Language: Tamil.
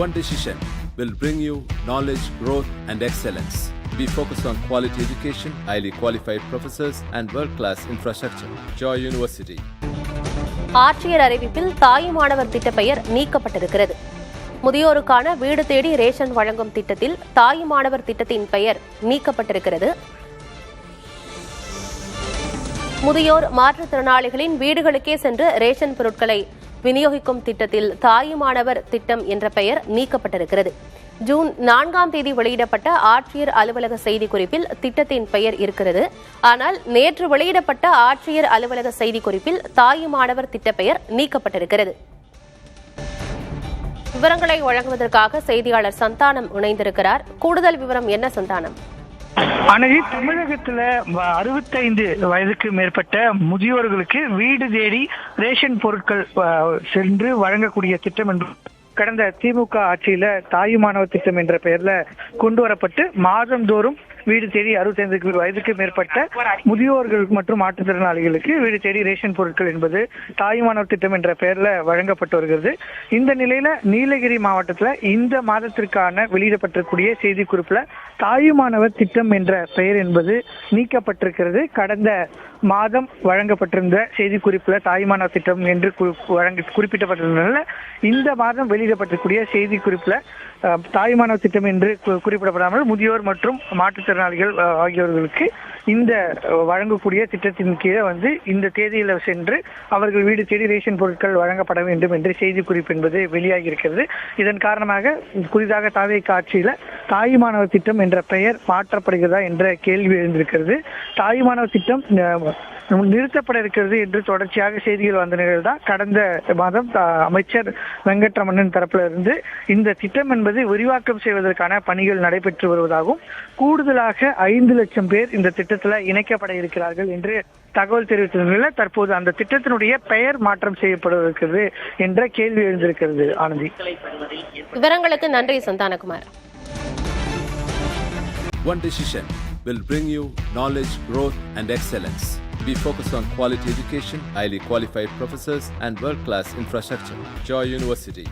One decision will bring you knowledge, growth, and excellence. We focus on quality education, highly qualified professors, and world-class infrastructure. Joy University. ஆட்சியர் அறிவிப்பில் தாயுமானவர் திட்ட பெயர் நீக்கப்பட்டிருக்கிறது. முதியோருக்கான வீடு தேடி ரேஷன் வழங்கும் திட்டத்தில் தாயுமானவர் திட்டத்தின் பெயர் நீக்கப்பட்டிருக்கிறது. முதியோர் மாற்றுத்திறனாளிகளின் வீடுகளுக்கே சென்று ரேஷன் பொருட்களை விநியோகிக்கும் திட்டத்தில் தாயுமானவர் திட்டம் என்ற பெயர் நீக்கப்பட்டிருக்கிறது. ஜூன் 4ஆம் தேதி வெளியிடப்பட்ட ஆட்சியர் அலுவலக செய்திக்குறிப்பில் திட்டத்தின் பெயர் இருக்கிறது. ஆனால் நேற்று வெளியிடப்பட்ட ஆட்சியர் அலுவலக செய்திக்குறிப்பில் தாயுமானவர் திட்ட பெயர் நீக்கப்பட்டிருக்கிறது. விவரங்களை வழங்குவதற்காக செய்தியாளர் சந்தானம் இணைந்திருக்கிறார். கூடுதல் விவரம் என்ன சந்தானம்? அன்னைக்கு தமிழகத்துல 65 வயதுக்கு மேற்பட்ட முதியோர்களுக்கு வீடு தேடி ரேஷன் பொருட்கள் சென்று வழங்கக்கூடிய திட்டம் என்று கடந்த திமுக ஆட்சியில தாயுமானவர் திட்டம் என்ற பெயர்ல கொண்டு வரப்பட்டு மாதந்தோறும் வீடு தேடி 65 வயதுக்கு மேற்பட்ட முதியோர்கள் மற்றும் மாற்றுத்திறனாளிகளுக்கு வீடு தேடி ரேஷன் பொருட்கள் என்பது தாயுமானவர் திட்டம் என்ற பெயர்ல வழங்கப்பட்டு வருகிறது. இந்த நிலையில நீலகிரி மாவட்டத்துல இந்த மாதத்திற்கான வெளியிடப்பட்டிருக்கூடிய செய்திக்குறிப்புல தாயுமானவர் திட்டம் என்ற பெயர் என்பது நீக்கப்பட்டிருக்கிறது. கடந்த மாதம் வழங்கப்பட்டிருந்த செய்திக்குறிப்புல தாயுமானவர் திட்டம் என்று குறிப்பிட்டப்பட்டிருந்ததுனால இந்த மாதம் வெளியிடப்பட்டிருக்கூடிய செய்திக்குறிப்புல தாயுமானவர் திட்டம் என்று குறிப்பிடப்படாமல் முதியோர் மற்றும் மாற்றுத்திறனாளிகள் ஆகியோர்களுக்கு இந்த வழங்கக்கூடிய திட்டத்தின் கீழே இந்த தேதியில சென்று அவர்கள் வீடு தேடி ரேஷன் பொருட்கள் வழங்கப்பட வேண்டும் என்று செய்திக்குறிப்பு என்பது வெளியாகி இருக்கிறது. இதன் காரணமாக புதிதாக தாவேக ஆட்சியில தாயுமானவர் திட்டம் என்ற பெயர் மாற்றப்படுகிறதா என்ற கேள்வி எழுந்திருக்கிறது. தாயுமானவர் திட்டம் நிறுத்தப்பட இருக்கிறது என்று தொடர்ச்சியாக செய்திகள் வந்த நிலையில் தான் கடந்த மாதம் அமைச்சர் வெங்கட்ரமணன் தரப்புல இருந்து இந்த திட்டம் என்பது விரிவாக்கம் செய்வதற்கான பணிகள் நடைபெற்று வருவதாகவும் கூடுதலாக 5 லட்சம் பேர் இந்த திட்டத்துல இணைக்கப்பட இருக்கிறார்கள் என்று தகவல் தெரிவித்த நிலையில் தற்போது அந்த திட்டத்தினுடைய பெயர் மாற்றம் செய்யப்படுவதற்கிறது என்ற கேள்வி எழுந்திருக்கிறது. ஆனந்தி, விவரங்களுக்கு நன்றி Santhanakumar. One decision will bring you knowledge, growth, and excellence. We focus on quality education, highly qualified professors, and world-class infrastructure. Joy University.